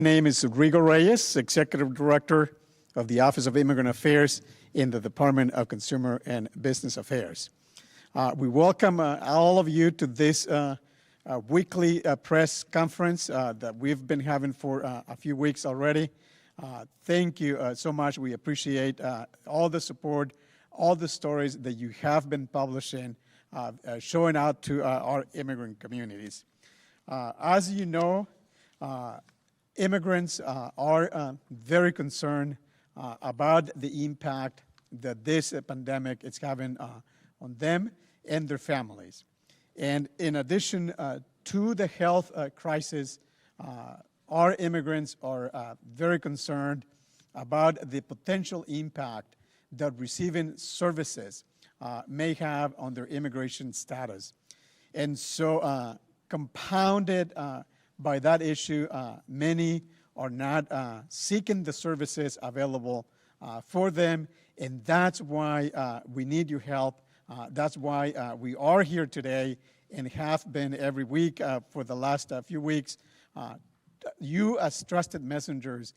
My name is Rigo Reyes, Executive Director of the Office of Immigrant Affairs in the Department of Consumer and Business Affairs. We welcome all of you to this weekly press conference that we've been having for a few weeks already. Thank you so much. We appreciate all the support, all the stories that you have been publishing, showing out to our immigrant communities. As you know, immigrants are very concerned about the impact that this pandemic is having on them and their families. And in addition to the health crisis, our immigrants are very concerned about the potential impact that receiving services may have on their immigration status. And so compounded by that issue, many are not seeking the services available for them, and that's why we need your help. That's why we are here today and have been every week for the last few weeks. You as trusted messengers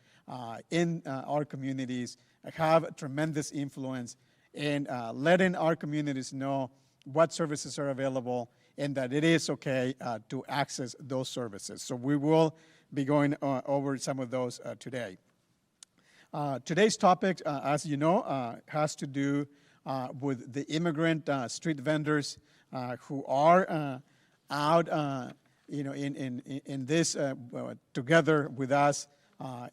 in our communities have tremendous influence in letting our communities know what services are available and that it is okay to access those services. So we will be going over some of those today. Today's topic, as you know, has to do with the immigrant street vendors who are out in this together with us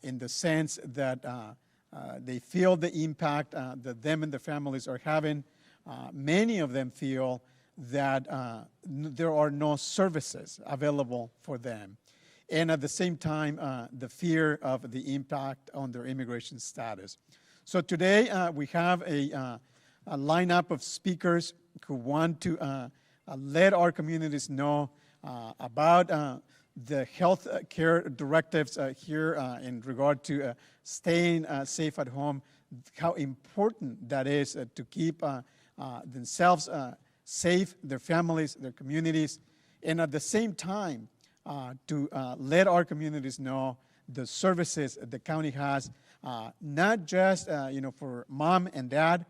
in the sense that they feel the impact that them and their families are having. Many of them feel that there are no services available for them. And at the same time, the fear of the impact on their immigration status. So today we have a lineup of speakers who want to let our communities know about the health care directives here in regard to staying safe at home, how important that is to keep themselves safe, their families, their communities, and at the same time to let our communities know the services the county has, not just for mom and dad,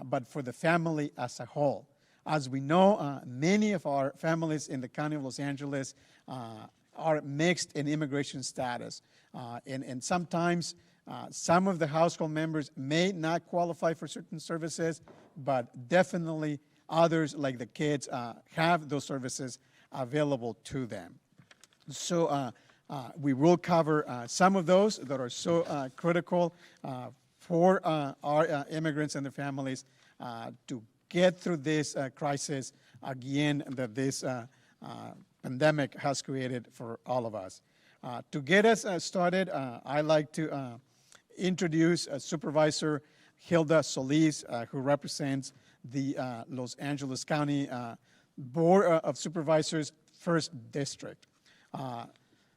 but for the family as a whole. As we know, many of our families in the County of Los Angeles are mixed in immigration status. And sometimes some of the household members may not qualify for certain services, but definitely others, like the kids, have those services available to them. So we will cover some of those that are so critical for our immigrants and their families to get through this crisis again that this pandemic has created for all of us. To get us started, I'd like to introduce Supervisor Hilda Solis, who represents the Los Angeles County Board of Supervisors, 1st District.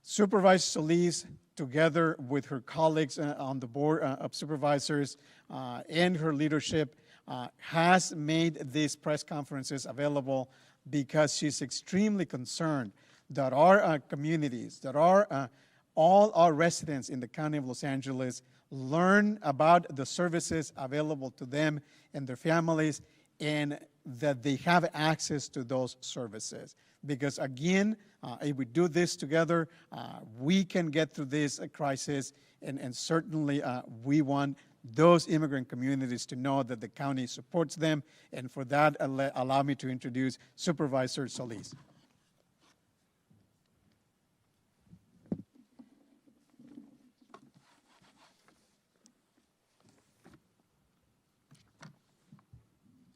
Supervisor Solis, together with her colleagues on the Board of Supervisors and her leadership, has made these press conferences available because she's extremely concerned that our communities, that all our residents in the County of Los Angeles learn about the services available to them and their families, and that they have access to those services. Because again, if we do this together, we can get through this crisis, and certainly we want those immigrant communities to know that the county supports them. And for that, allow me to introduce Supervisor Solis.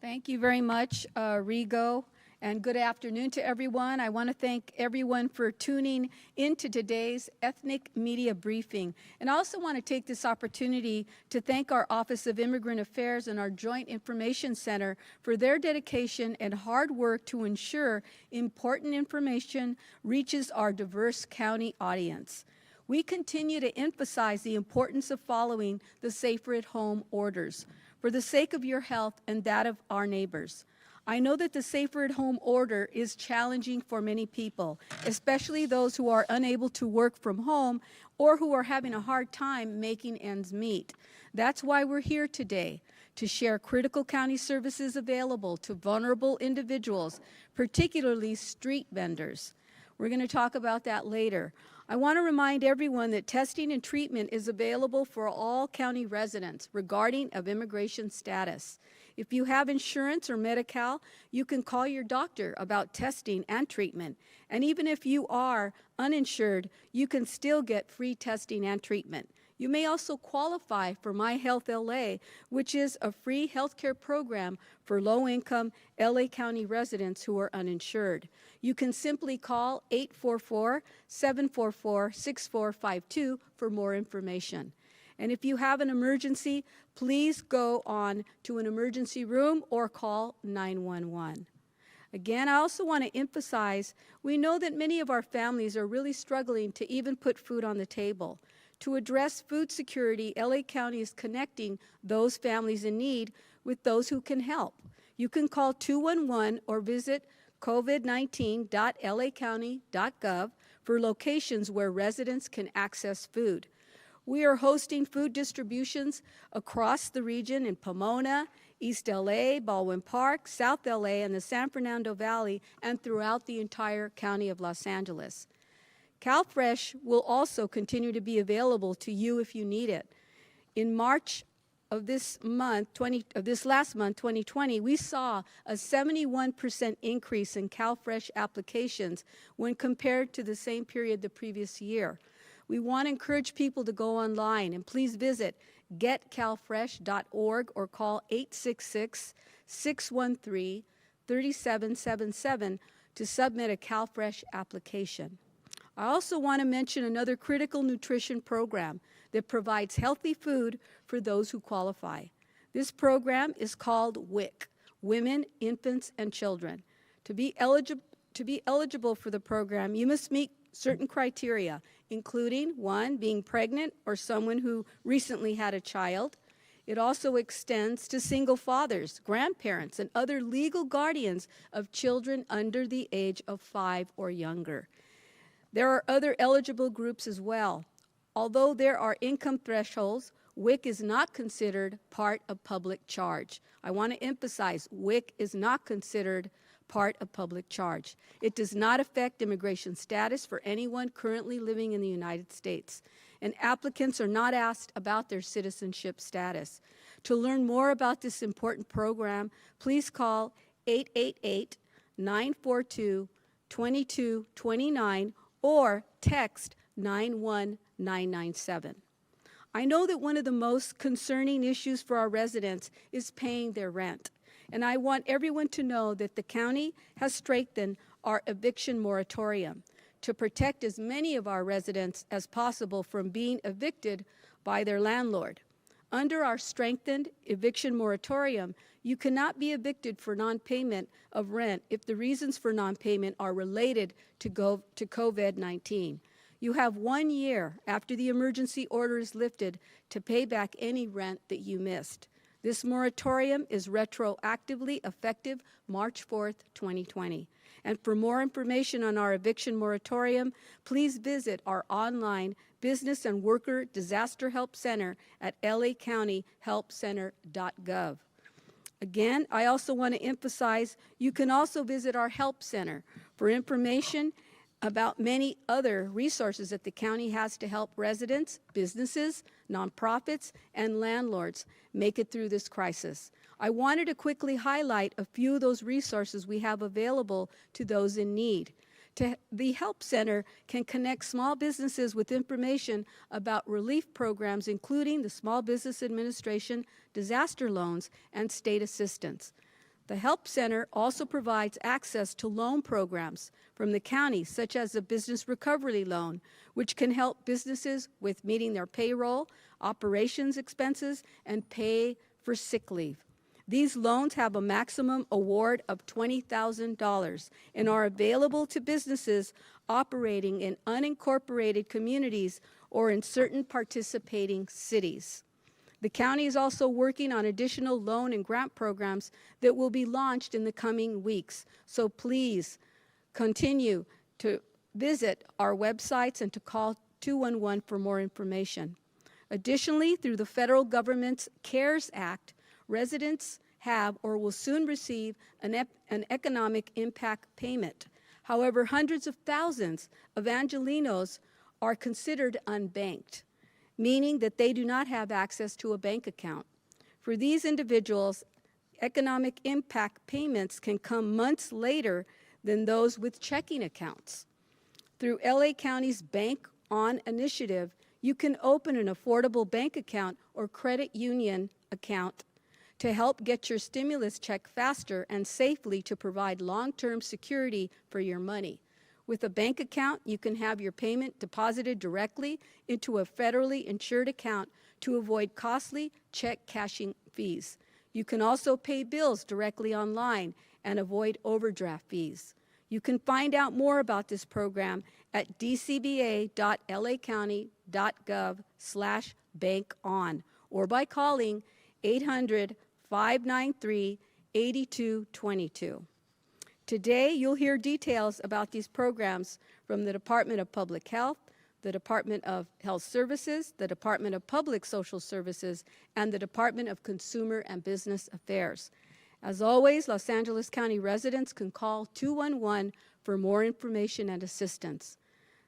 Thank you very much, Rigo, and good afternoon to everyone. I want to thank everyone for tuning into today's Ethnic Media Briefing. And I also want to take this opportunity to thank our Office of Immigrant Affairs and our Joint Information Center for their dedication and hard work to ensure important information reaches our diverse county audience. We continue to emphasize the importance of following the Safer at Home orders for the sake of your health and that of our neighbors. I know that the Safer at Home order is challenging for many people, especially those who are unable to work from home or who are having a hard time making ends meet. That's why we're here today, to share critical county services available to vulnerable individuals, particularly street vendors. We're going to talk about that later. I want to remind everyone that testing and treatment is available for all county residents regarding of immigration status. If you have insurance or Medi-Cal, you can call your doctor about testing and treatment. And even if you are uninsured, you can still get free testing and treatment. You may also qualify for My Health LA, which is a free healthcare program for low-income LA County residents who are uninsured. You can simply call 844-744-6452 for more information. And if you have an emergency, please go on to an emergency room or call 911. Again, I also want to emphasize, we know that many of our families are really struggling to even put food on the table. To address food security, LA County is connecting those families in need with those who can help. You can call 211 or visit covid19.lacounty.gov for locations where residents can access food. We are hosting food distributions across the region in Pomona, East LA, Baldwin Park, South LA, and the San Fernando Valley, and throughout the entire county of Los Angeles. CalFresh will also continue to be available to you if you need it. In March of this last month, 2020, we saw a 71% increase in CalFresh applications when compared to the same period the previous year. We want to encourage people to go online, and please visit getcalfresh.org or call 866-613-3777 to submit a CalFresh application. I also want to mention another critical nutrition program that provides healthy food for those who qualify. This program is called WIC, Women, Infants, and Children. To be eligible for the program, you must meet certain criteria, including 1, being pregnant or someone who recently had a child. It also extends to single fathers, grandparents, and other legal guardians of children under the age of 5 or younger. There are other eligible groups as well. Although there are income thresholds, WIC is not considered part of public charge. I want to emphasize, WIC is not considered part of public charge. It does not affect immigration status for anyone currently living in the United States, and applicants are not asked about their citizenship status. To learn more about this important program, please call 888-942-2229 or text 91997. I know that one of the most concerning issues for our residents is paying their rent. And I want everyone to know that the county has strengthened our eviction moratorium to protect as many of our residents as possible from being evicted by their landlord. Under our strengthened eviction moratorium, you cannot be evicted for non-payment of rent if the reasons for non-payment are related to COVID-19. You have 1 year after the emergency order is lifted to pay back any rent that you missed. This moratorium is retroactively effective March 4th, 2020. And for more information on our eviction moratorium, please visit our online Business and Worker Disaster Help Center at lacountyhelpcenter.gov. Again, I also want to emphasize you can also visit our Help Center for information about many other resources that the county has to help residents, businesses, nonprofits, and landlords make it through this crisis. I wanted to quickly highlight a few of those resources we have available to those in need. The Help Center can connect small businesses with information about relief programs, including the Small Business Administration, disaster loans, and state assistance. The Help Center also provides access to loan programs from the county, such as the Business Recovery Loan, which can help businesses with meeting their payroll, operations expenses, and pay for sick leave. These loans have a maximum award of $20,000 and are available to businesses operating in unincorporated communities or in certain participating cities. The county is also working on additional loan and grant programs that will be launched in the coming weeks. So please continue to visit our websites and to call 211 for more information. Additionally, through the federal government's CARES Act, residents have or will soon receive an economic impact payment. However, hundreds of thousands of Angelenos are considered unbanked, meaning that they do not have access to a bank account. For these individuals, economic impact payments can come months later than those with checking accounts. Through LA County's Bank On initiative, you can open an affordable bank account or credit union account to help get your stimulus check faster and safely to provide long-term security for your money. With a bank account, you can have your payment deposited directly into a federally insured account to avoid costly check cashing fees. You can also pay bills directly online and avoid overdraft fees. You can find out more about this program at dcba.lacounty.gov/bankon or by calling 800-593-8222. Today, you'll hear details about these programs from the Department of Public Health, the Department of Health Services, the Department of Public Social Services, and the Department of Consumer and Business Affairs. As always, Los Angeles County residents can call 211 for more information and assistance.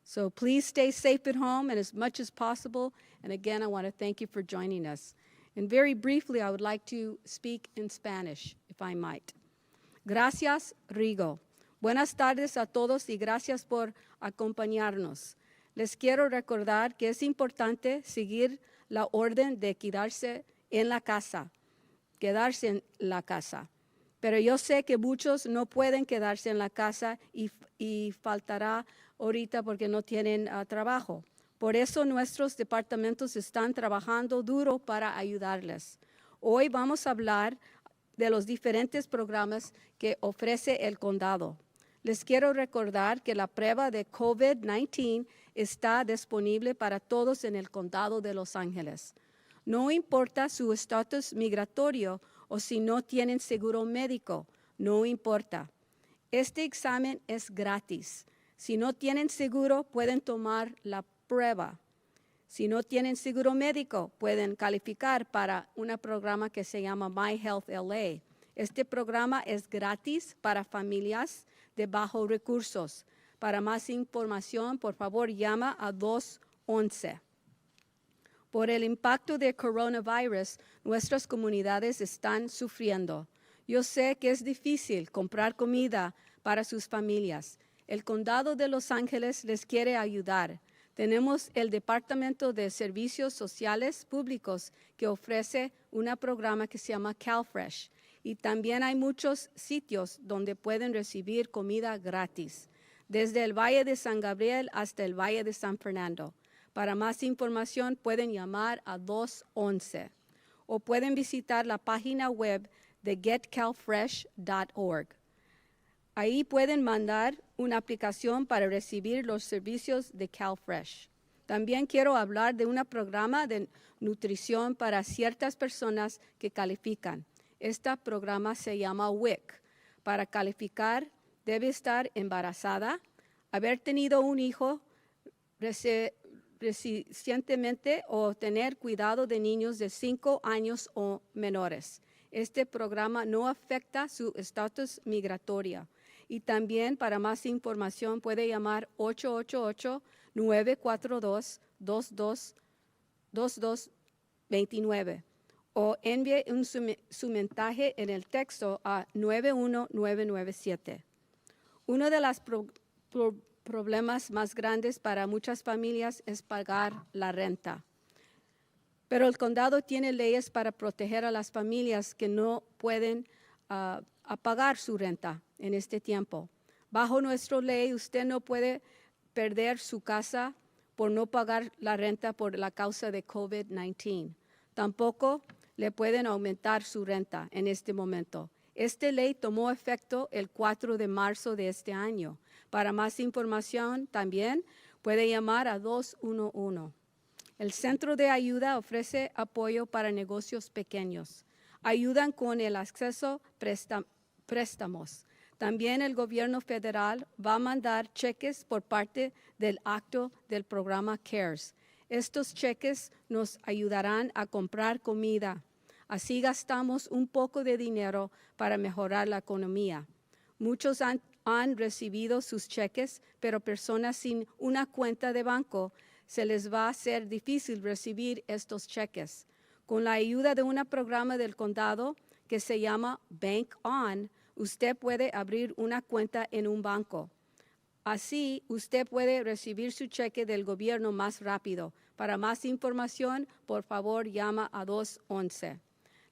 So please stay safe at home and as much as possible. And again, I want to thank you for joining us. And very briefly, I would like to speak in Spanish, if I might. Gracias, Rigo. Buenas tardes a todos y gracias por acompañarnos. Les quiero recordar que es importante seguir la orden de quedarse en la casa. Pero yo sé que muchos no pueden quedarse en la casa y faltará ahorita porque no tienen trabajo. Por eso nuestros departamentos están trabajando duro para ayudarles. Hoy vamos a hablar de los diferentes programas que ofrece el condado. Les quiero recordar que la prueba de COVID-19 está disponible para todos en el condado de Los Ángeles. No importa su estatus migratorio o si no tienen seguro médico, no importa. Este examen es gratis. Si no tienen seguro, pueden tomar la prueba. Si no tienen seguro médico, pueden calificar para un programa que se llama My Health LA. Este programa es gratis para familias de bajos recursos. Para más información, por favor, llama a 211. Por el impacto del coronavirus, nuestras comunidades están sufriendo. Yo sé que es difícil comprar comida para sus familias. El condado de Los Ángeles les quiere ayudar. Tenemos el Departamento de Servicios Sociales Públicos que ofrece un programa que se llama CalFresh. Y también hay muchos sitios donde pueden recibir comida gratis, desde el Valle de San Gabriel hasta el Valle de San Fernando. Para más información pueden llamar a 211 o pueden visitar la página web de getcalfresh.org. Ahí pueden mandar una aplicación para recibir los servicios de CalFresh. También quiero hablar de un programa de nutrición para ciertas personas que califican. Este programa se llama WIC. Para calificar, debe estar embarazada, haber tenido un hijo recientemente o tener cuidado de niños de 5 años o menores. Este programa no afecta su estatus migratorio. Y también para más información puede llamar 888-942-2229 o envíe su mensaje en el texto a 91997. Uno de los problemas más grandes para muchas familias es pagar la renta. Pero el condado tiene leyes para proteger a las familias que no pueden pagar su renta en este tiempo. Bajo nuestra ley, usted no puede perder su casa por no pagar la renta por la causa de COVID-19. Tampoco le pueden aumentar su renta en este momento. Esta ley tomó efecto el 4 de marzo de este año. Para más información también puede llamar a 211. El Centro de Ayuda ofrece apoyo para negocios pequeños. Ayudan con el acceso a préstamos. También el gobierno federal va a mandar cheques por parte del acto del programa CARES. Estos cheques nos ayudarán a comprar comida. Así gastamos un poco de dinero para mejorar la economía. Muchos han recibido sus cheques, pero personas sin una cuenta de banco se les va a hacer difícil recibir estos cheques. Con la ayuda de un programa del condado que se llama Bank On, usted puede abrir una cuenta en un banco. Así, usted puede recibir su cheque del gobierno más rápido. Para más información, por favor, llama a 211.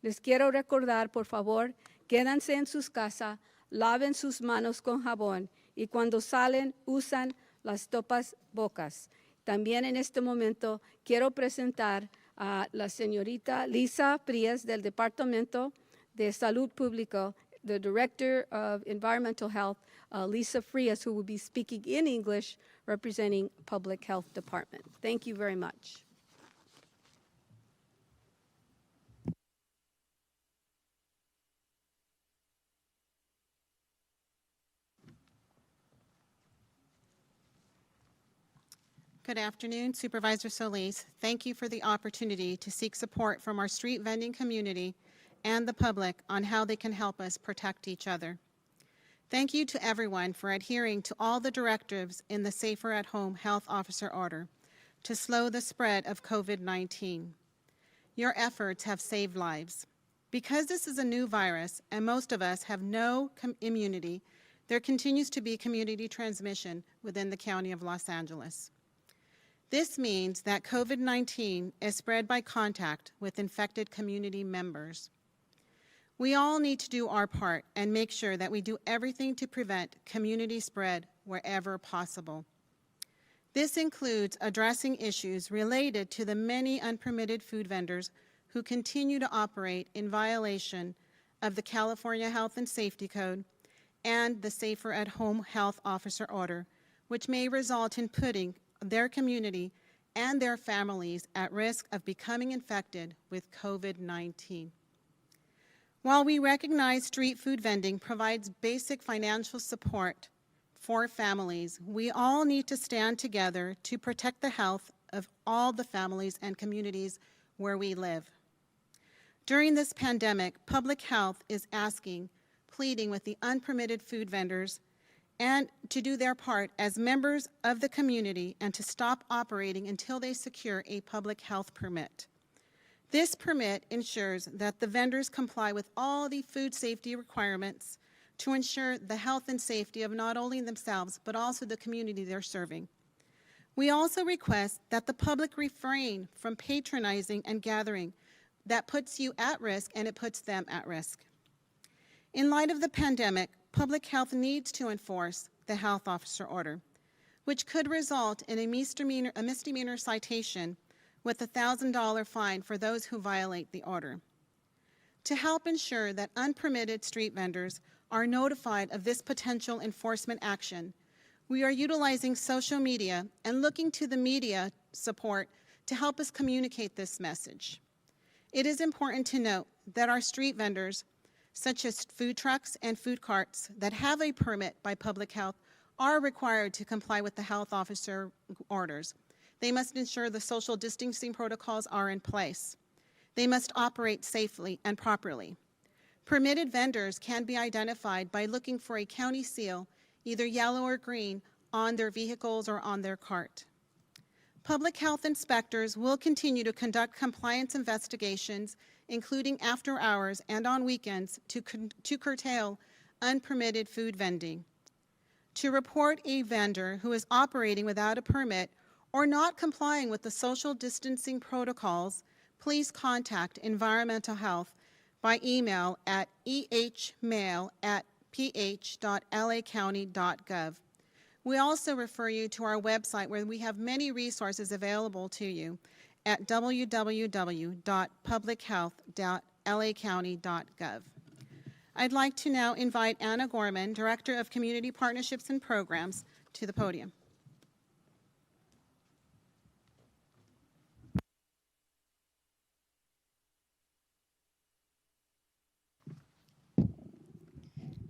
Les quiero recordar, por favor, quédense en sus casas, laven sus manos con jabón y cuando salen, usan las tapas bocas. También en este momento quiero presentar a la señorita Lisa Frías del Departamento de Salud Pública, the Director of Environmental Health, Lisa Frias, who will be speaking in English, representing Public Health Department. Thank you very much. Good afternoon, Supervisor Solis. Thank you for the opportunity to seek support from our street vending community and the public on how they can help us protect each other. Thank you to everyone for adhering to all the directives in the Safer at Home Health Officer Order to slow the spread of COVID-19. Your efforts have saved lives. Because this is a new virus and most of us have no immunity, there continues to be community transmission within the County of Los Angeles. This means that COVID-19 is spread by contact with infected community members. We all need to do our part and make sure that we do everything to prevent community spread wherever possible. This includes addressing issues related to the many unpermitted food vendors who continue to operate in violation of the California Health and Safety Code and the Safer at Home Health Officer Order, which may result in putting their community and their families at risk of becoming infected with COVID-19. While we recognize street food vending provides basic financial support for families, we all need to stand together to protect the health of all the families and communities where we live. During this pandemic, public health is pleading with the unpermitted food vendors and to do their part as members of the community and to stop operating until they secure a public health permit. This permit ensures that the vendors comply with all the food safety requirements to ensure the health and safety of not only themselves, but also the community they're serving. We also request that the public refrain from patronizing and gathering that puts you at risk and it puts them at risk. In light of the pandemic, public health needs to enforce the health officer order, which could result in a misdemeanor citation with a $1,000 fine for those who violate the order. To help ensure that unpermitted street vendors are notified of this potential enforcement action, we are utilizing social media and looking to the media support to help us communicate this message. It is important to note that our street vendors, such as food trucks and food carts that have a permit by public health, are required to comply with the health officer orders. They must ensure the social distancing protocols are in place. They must operate safely and properly. Permitted vendors can be identified by looking for a county seal, either yellow or green, on their vehicles or on their cart. Public health inspectors will continue to conduct compliance investigations, including after hours and on weekends, to curtail unpermitted food vending. To report a vendor who is operating without a permit or not complying with the social distancing protocols, please contact Environmental Health by email at ehmail@ph.lacounty.gov. We also refer you to our website where we have many resources available to you at www.publichealth.lacounty.gov. I'd like to now invite Anna Gorman, Director of Community Partnerships and Programs, to the podium.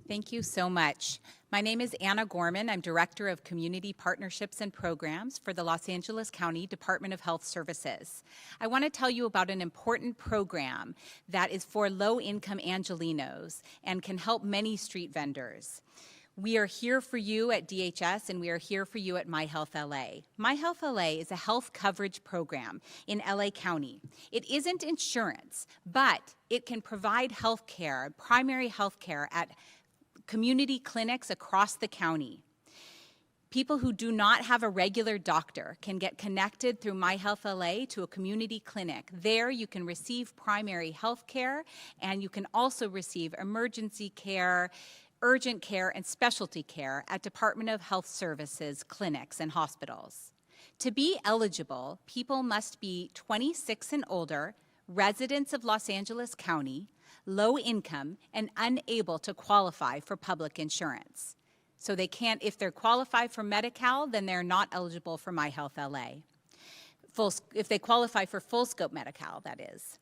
Thank you so much. My name is Anna Gorman. I'm Director of Community Partnerships and Programs for the Los Angeles County Department of Health Services. I want to tell you about an important program that is for low-income Angelenos and can help many street vendors. We are here for you at DHS, and we are here for you at MyHealthLA. MyHealthLA is a health coverage program in LA County. It isn't insurance, but it can provide health care, primary health care at community clinics across the county. People who do not have a regular doctor can get connected through MyHealthLA to a community clinic. There you can receive primary health care, and you can also receive emergency care, urgent care, and specialty care at Department of Health Services clinics and hospitals. To be eligible, people must be 26 and older, residents of Los Angeles County, low income, and unable to qualify for public insurance. So they can't, if they're qualified for Medi-Cal, then they're not eligible for MyHealthLA. If they qualify for full scope Medi-Cal, that is.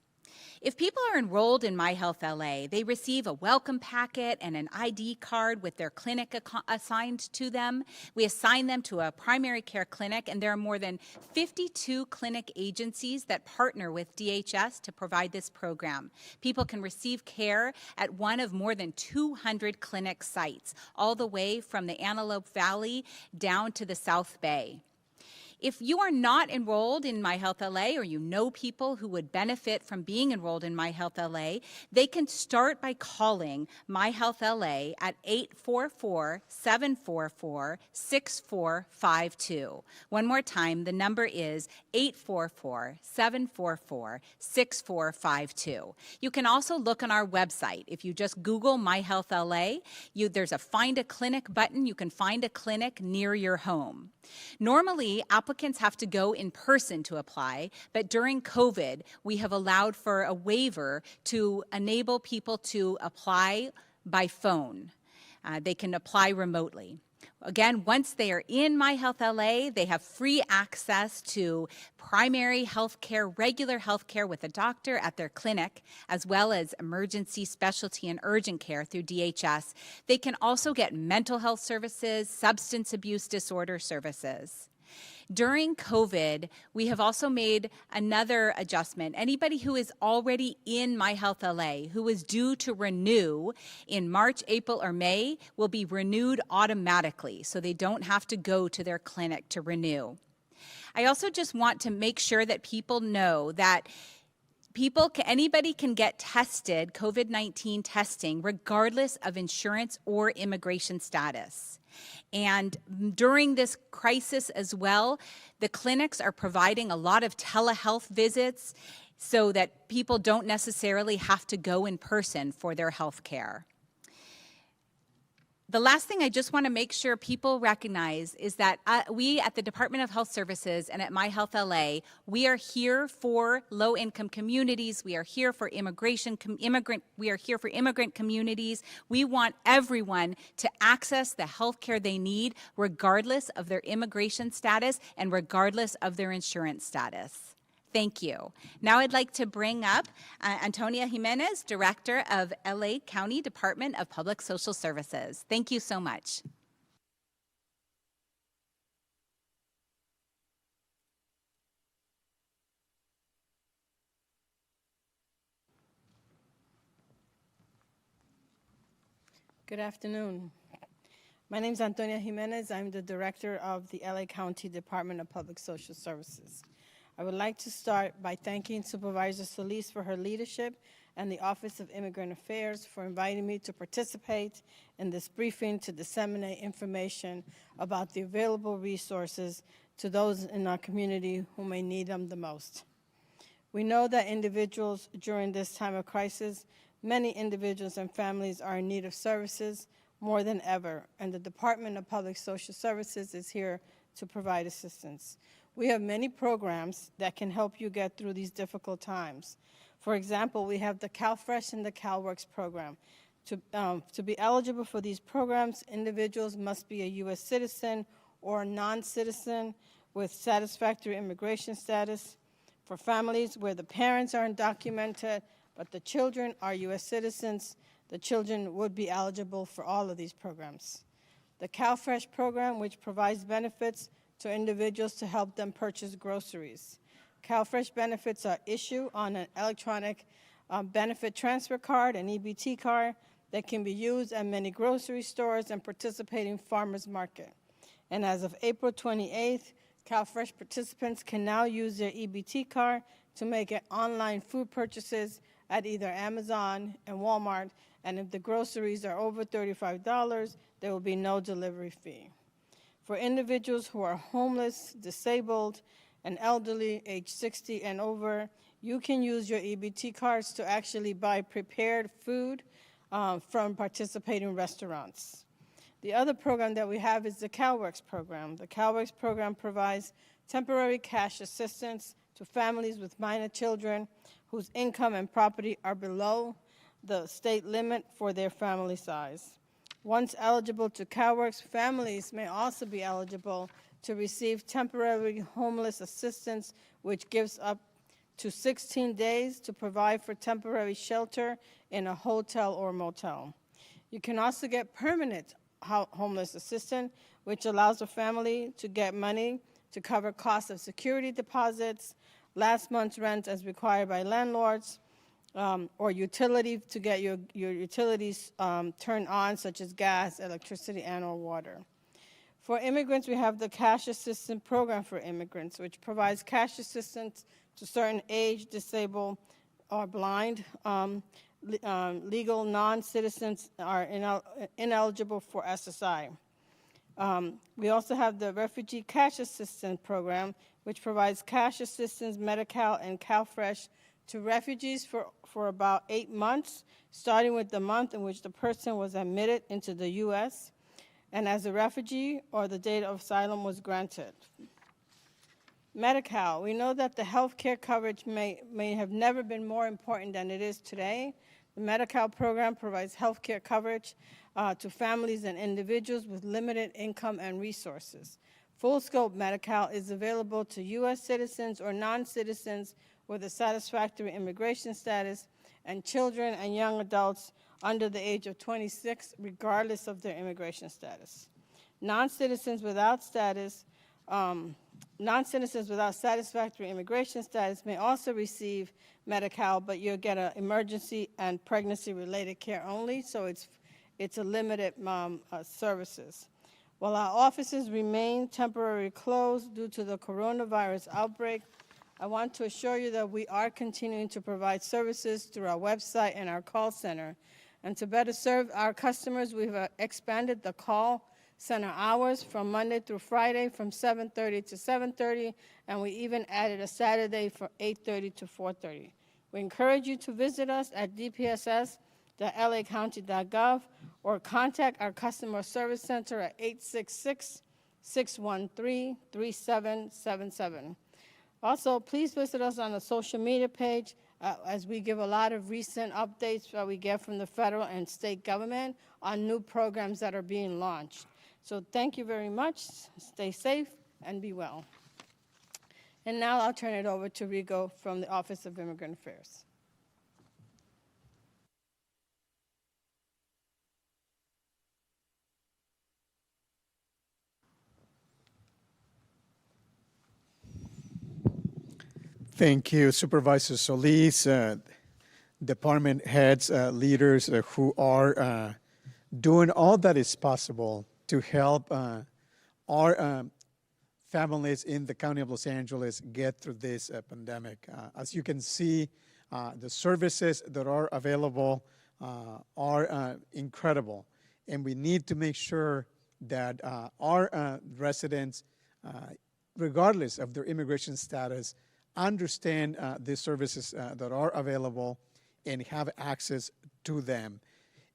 If people are enrolled in MyHealthLA, they receive a welcome packet and an ID card with their clinic assigned to them. We assign them to a primary care clinic, and there are more than 52 clinic agencies that partner with DHS to provide this program. People can receive care at one of more than 200 clinic sites, all the way from the Antelope Valley down to the South Bay. If you are not enrolled in MyHealthLA, or you know people who would benefit from being enrolled in MyHealthLA, they can start by calling MyHealthLA at 844-744-6452. One more time, the number is 844-744-6452. You can also look on our website. If you just Google MyHealthLA, there's a Find a Clinic button. You can find a clinic near your home. Normally, applicants have to go in person to apply, but during COVID, we have allowed for a waiver to enable people to apply by phone. They can apply remotely. Again, once they are in MyHealthLA, they have free access to primary health care, regular health care with a doctor at their clinic, as well as emergency, specialty, and urgent care through DHS. They can also get mental health services, substance abuse disorder services. During COVID, we have also made another adjustment. Anybody who is already in MyHealthLA, who is due to renew in March, April, or May, will be renewed automatically, so they don't have to go to their clinic to renew. I also just want to make sure that people know that anybody can get tested, COVID-19 testing, regardless of insurance or immigration status. And during this crisis as well, the clinics are providing a lot of telehealth visits so that people don't necessarily have to go in person for their health care. The last thing I just want to make sure people recognize is that we at the Department of Health Services and at MyHealthLA, we are here for low-income communities. We are here for immigrant communities. We want everyone to access the health care they need, regardless of their immigration status and regardless of their insurance status. Thank you. Now I'd like to bring up Antonia Jimenez, Director of LA County Department of Public Social Services. Thank you so much. Good afternoon. My name is Antonia Jimenez. I'm the Director of the LA County Department of Public Social Services. I would like to start by thanking Supervisor Solis for her leadership and the Office of Immigrant Affairs for inviting me to participate in this briefing to disseminate information about the available resources to those in our community who may need them the most. We know that individuals during this time of crisis, many individuals and families are in need of services more than ever, and the Department of Public Social Services is here to provide assistance. We have many programs that can help you get through these difficult times. For example, we have the CalFresh and the CalWorks program. To be eligible for these programs, individuals must be a U.S. citizen or non-citizen with satisfactory immigration status. For families where the parents are undocumented but the children are U.S. citizens, the children would be eligible for all of these programs. The CalFresh program, which provides benefits to individuals to help them purchase groceries. CalFresh benefits are issued on an electronic benefit transfer card, an EBT card, that can be used at many grocery stores and participating farmers market. And as of April 28th, CalFresh participants can now use their EBT card to make online food purchases at either Amazon and Walmart, and if the groceries are over $35, there will be no delivery fee. For individuals who are homeless, disabled, and elderly, age 60 and over, you can use your EBT cards to actually buy prepared food from participating restaurants. The other program that we have is the CalWorks program. The CalWorks program provides temporary cash assistance to families with minor children whose income and property are below the state limit for their family size. Once eligible to CalWorks, families may also be eligible to receive temporary homeless assistance, which gives up to 16 days to provide for temporary shelter in a hotel or motel. You can also get permanent homeless assistance, which allows a family to get money to cover costs of security deposits, last month's rent as required by landlords, or utility to get your utilities turned on, such as gas, electricity, and or water. For immigrants, we have the Cash Assistance Program for Immigrants, which provides cash assistance to certain age, disabled, or blind. Legal non-citizens are ineligible for SSI. We also have the Refugee Cash Assistance Program, which provides cash assistance, Medi-Cal, and CalFresh to refugees for about 8 months, starting with the month in which the person was admitted into the U.S. and as a refugee or the date of asylum was granted. Medi-Cal, we know that the health care coverage may have never been more important than it is today. The Medi-Cal program provides health care coverage to families and individuals with limited income and resources. Full scope Medi-Cal is available to U.S. citizens or non-citizens with a satisfactory immigration status and children and young adults under the age of 26, regardless of their immigration status. Non-citizens without satisfactory immigration status may also receive Medi-Cal, but you'll get an emergency and pregnancy-related care only, so it's a limited services. While our offices remain temporarily closed due to the coronavirus outbreak, I want to assure you that we are continuing to provide services through our website and our call center. And to better serve our customers, we've expanded the call center hours from Monday through Friday from 7:30 to 7:30, and we even added a Saturday from 8:30 to 4:30. We encourage you to visit us at dpss.lacounty.gov or contact our customer service center at 866-613-3777. Also, please visit us on the social media page as we give a lot of recent updates that we get from the federal and state government on new programs that are being launched. So thank you very much. Stay safe and be well. And now I'll turn it over to Rigo from the Office of Immigrant Affairs. Thank you, Supervisor Solis, department heads, leaders who are doing all that is possible to help our families in the County of Los Angeles get through this pandemic. As you can see, the services that are available are incredible, and we need to make sure that our residents, regardless of their immigration status, understand the services that are available and have access to them.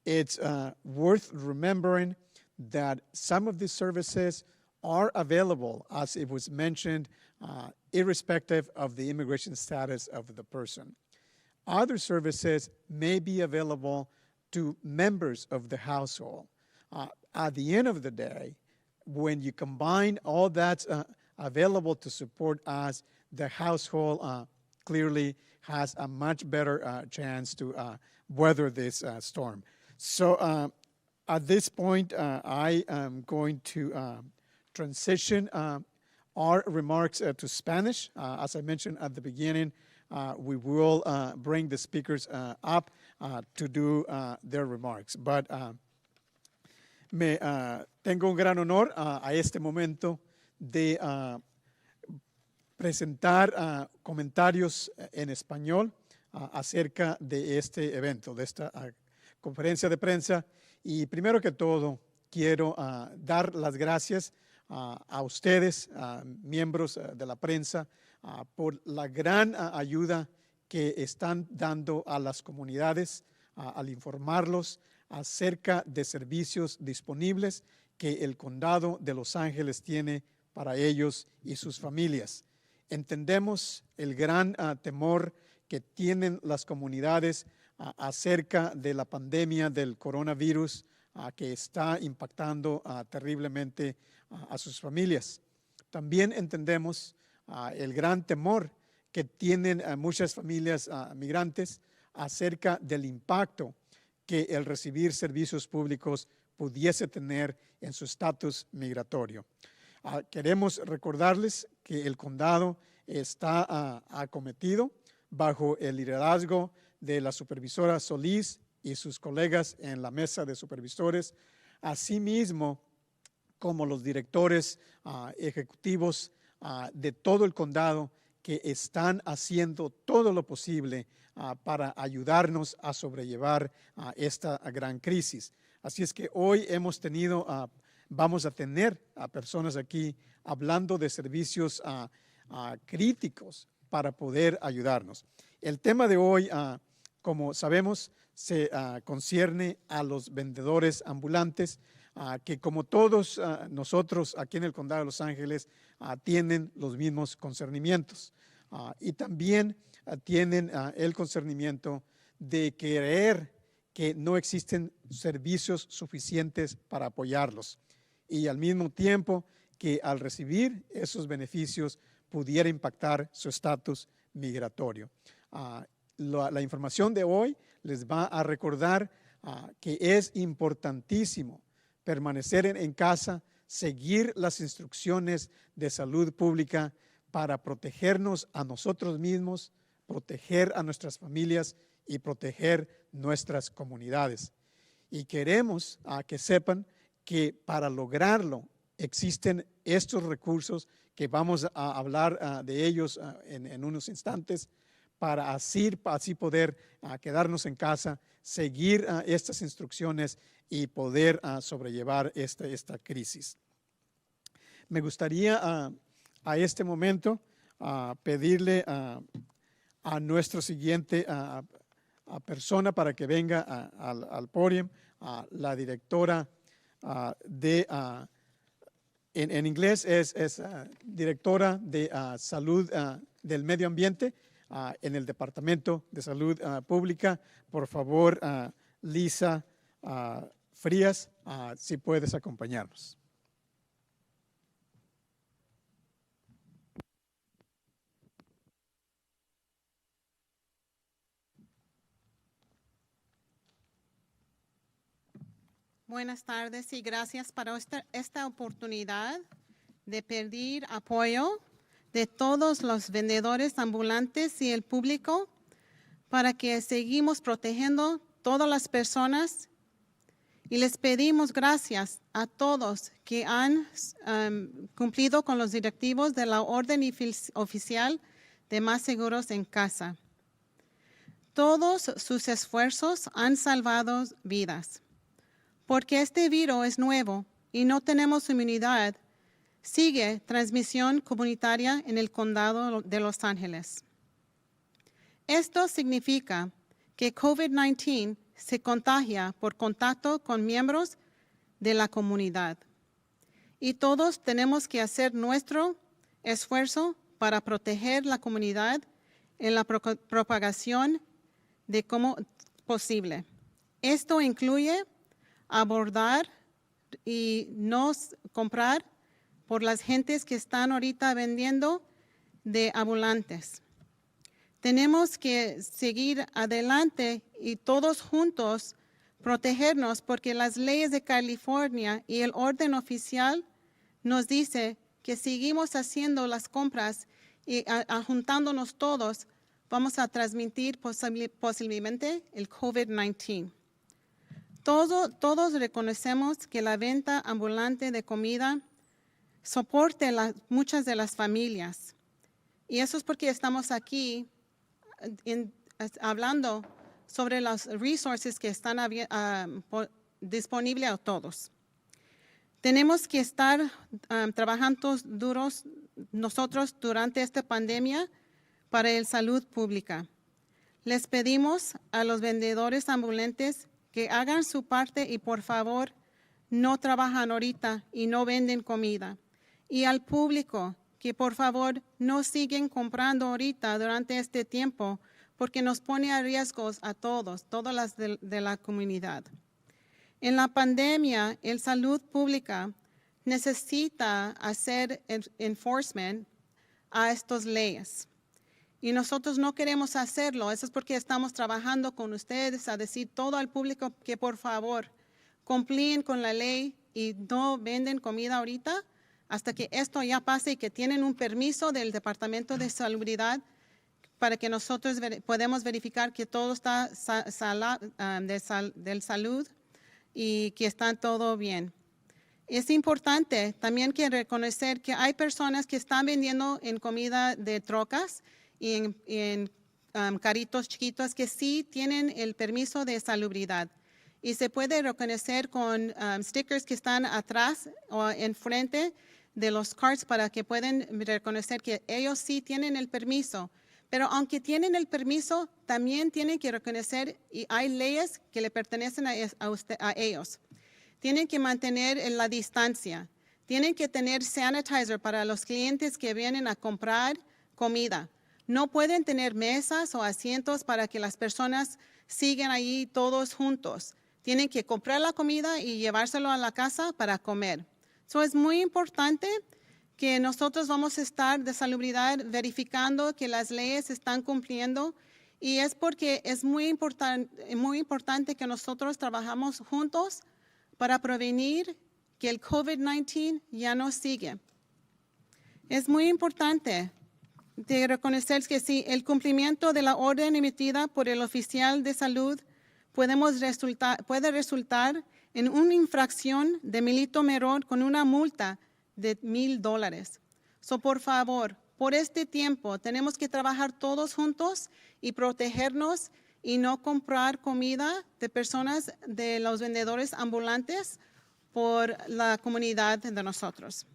It's worth remembering that some of these services are available, as it was mentioned, irrespective of the immigration status of the person. Other services may be available to members of the household. At the end of the day, when you combine all that's available to support us, the household clearly has a much better chance to weather this storm. So at this point, I am going to transition our remarks to Spanish. As I mentioned at the beginning, we will bring the speakers up to do their remarks. But tengo un gran honor a este momento de presentar comentarios en español acerca de este evento, de esta conferencia de prensa. Y primero que todo, quiero dar las gracias a ustedes, miembros de la prensa, por la gran ayuda que están dando a las comunidades al informarlos acerca de servicios disponibles que el condado de Los Ángeles tiene para ellos y sus familias. Entendemos el gran temor que tienen las comunidades acerca de la pandemia del coronavirus que está impactando terriblemente a sus familias. También entendemos el gran temor que tienen muchas familias migrantes acerca del impacto que el recibir servicios públicos pudiese tener en su estatus migratorio. Queremos recordarles que el condado está acometido bajo el liderazgo de la supervisora Solís y sus colegas en la mesa de supervisores, asimismo como los directores ejecutivos de todo el condado que están haciendo todo lo posible para ayudarnos a sobrellevar esta gran crisis. Así es que hoy vamos a tener a personas aquí hablando de servicios críticos para poder ayudarnos. El tema de hoy, como sabemos, se concierne a los vendedores ambulantes, que como todos nosotros aquí en el condado de Los Ángeles tienen los mismos concernimientos y también tienen el concernimiento de creer que no existen servicios suficientes para apoyarlos y al mismo tiempo que al recibir esos beneficios pudiera impactar su estatus migratorio. La información de hoy les va a recordar que es importantísimo permanecer en casa, seguir las instrucciones de salud pública para protegernos a nosotros mismos, proteger a nuestras familias y proteger nuestras comunidades. Y queremos que sepan que para lograrlo existen estos recursos que vamos a hablar de ellos en unos instantes para así poder quedarnos en casa, seguir estas instrucciones y poder sobrellevar esta crisis. Me gustaría a este momento pedirle a nuestro siguiente persona para que venga al podio, la directora en inglés es directora de salud del medio ambiente en el Departamento de Salud Pública. Por favor, Lisa Frías, si puedes acompañarnos. Buenas tardes y gracias por esta oportunidad de pedir apoyo de todos los vendedores ambulantes y el público para que seguimos protegiendo todas las personas y les pedimos gracias a todos que han cumplido con los directivos de la orden oficial de Más Seguros en Casa. Todos sus esfuerzos han salvado vidas. Porque este virus es nuevo y no tenemos inmunidad, sigue transmisión comunitaria en el condado de Los Ángeles. Esto significa que COVID-19 se contagia por contacto con miembros de la comunidad. Y todos tenemos que hacer nuestro esfuerzo para proteger la comunidad en la propagación de como posible. Esto incluye abordar y no comprar por las gentes que están ahorita vendiendo de ambulantes. Tenemos que seguir adelante y todos juntos Protegernos porque las leyes de California y el orden oficial nos dice que seguimos haciendo las compras y juntándonos todos, vamos a transmitir posiblemente el COVID-19. Todos reconocemos que la venta ambulante de comida soporte muchas de las familias. Y eso es porque estamos aquí hablando sobre los resources que están disponibles a todos. Tenemos que estar trabajando duros nosotros durante esta pandemia para la salud pública. Les pedimos a los vendedores ambulantes que hagan su parte y por favor no trabajan ahorita y no venden comida. Y al público que por favor no siguen comprando ahorita durante este tiempo porque nos pone a riesgos a todas las de la comunidad. En la pandemia, la salud pública necesita hacer enforcement a estas leyes. Y nosotros no queremos hacerlo. Eso es porque estamos trabajando con ustedes a decir todo al público que por favor cumplan con la ley y no venden comida ahorita hasta que esto ya pase y que tienen un permiso del Departamento de Salubridad para que nosotros podamos verificar que todo está de salud y que está todo bien. Es importante también que reconocer que hay personas que están vendiendo en comida de trocas y en carritos chiquitos que sí tienen el permiso de salubridad. Y se puede reconocer con stickers que están atrás o enfrente de los carts para que puedan reconocer que ellos sí tienen el permiso. Pero aunque tienen el permiso, también tienen que reconocer, y hay leyes que le pertenecen a ellos. Tienen que mantener la distancia. Tienen que tener sanitizer para los clientes que vienen a comprar comida. No pueden tener mesas o asientos para que las personas sigan allí todos juntos. Tienen que comprar la comida y llevárselo a la casa para comer. So es muy importante que nosotros vamos a estar de salubridad verificando que las leyes se están cumpliendo y es porque es muy importante que nosotros trabajamos juntos para prevenir que el COVID-19 ya no sigue. Es muy importante de reconocer que si el cumplimiento de la orden emitida por el oficial de salud puede resultar en una infracción de delito menor con una multa de $1,000. So, por favor, por este tiempo tenemos que trabajar todos juntos y protegernos y no comprar comida de personas, de los vendedores ambulantes por la comunidad de nosotros.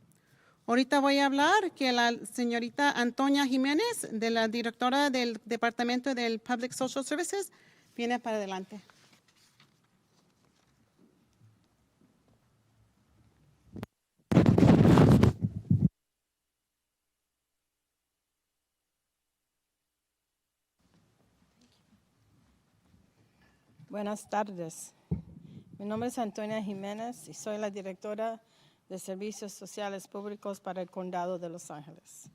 Ahorita voy a hablar que la señorita Antonia Jiménez, de la directora del Departamento del Public Social Services, viene para adelante. Buenas tardes. Mi nombre es Antonia Jiménez y soy la directora de Servicios Sociales Públicos para el Condado de Los Ángeles.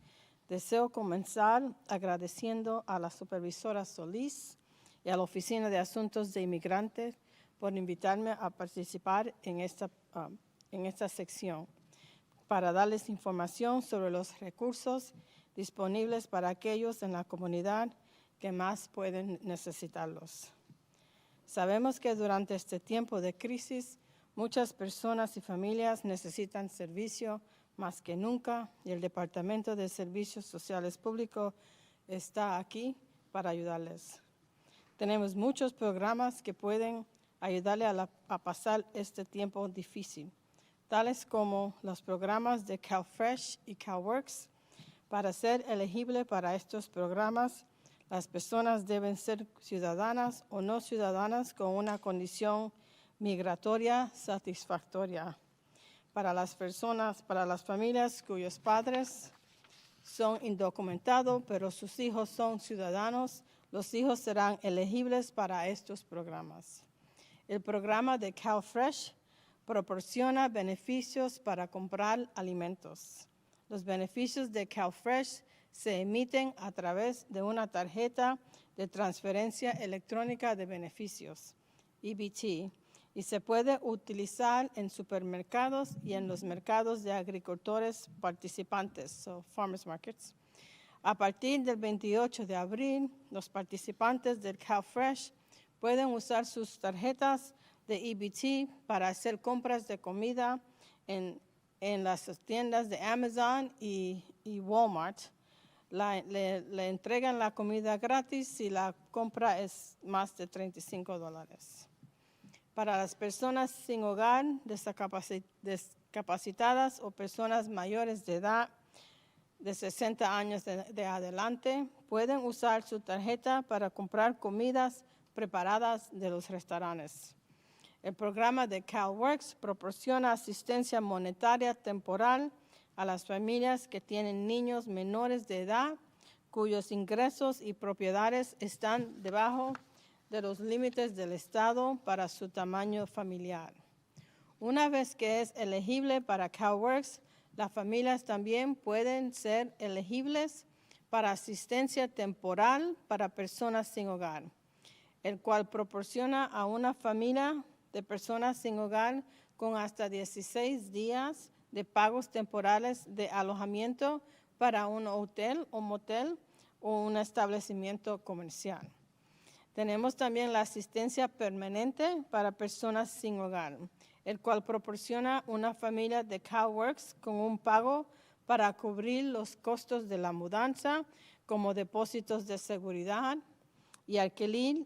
Deseo comenzar agradeciendo a la supervisora Solís y a la Oficina de Asuntos de Inmigrantes por invitarme a participar en esta sección para darles información sobre los recursos disponibles para aquellos en la comunidad que más pueden necesitarlos. Sabemos que durante este tiempo de crisis, muchas personas y familias necesitan servicio más que nunca y el Departamento de Servicios Sociales Públicos está aquí para ayudarles. Tenemos muchos programas que pueden ayudarle a pasar este tiempo difícil, tales como los programas de CalFresh y CalWorks. Para ser elegible para estos programas, las personas deben ser ciudadanas o no ciudadanas con una condición migratoria satisfactoria. Para las familias cuyos padres son indocumentados, pero sus hijos son ciudadanos, los hijos serán elegibles para estos programas. El programa de CalFresh proporciona beneficios para comprar alimentos. Los beneficios de CalFresh se emiten a través de una tarjeta de transferencia electrónica de beneficios. EBT, y se puede utilizar en supermercados y en los mercados de agricultores participantes, so farmers markets. A partir del 28 de abril, los participantes del CalFresh pueden usar sus tarjetas de EBT para hacer compras de comida en las tiendas de Amazon y Walmart. Le entregan la comida gratis si la compra es más de $35. Para las personas sin hogar, discapacitadas o personas mayores de edad de 60 años de adelante, pueden usar su tarjeta para comprar comidas preparadas de los restaurantes. El programa de CalWorks proporciona asistencia monetaria temporal a las familias que tienen niños menores de edad cuyos ingresos y propiedades están debajo de los límites del Estado para su tamaño familiar. Una vez que es elegible para CalWorks, las familias también pueden ser elegibles para asistencia temporal para personas sin hogar, el cual proporciona a una familia de personas sin hogar con hasta 16 días de pagos temporales de alojamiento para un hotel o motel o un establecimiento comercial. Tenemos también la asistencia permanente para personas sin hogar, el cual proporciona una familia de CalWorks con un pago para cubrir los costos de la mudanza, como depósitos de seguridad y adquirir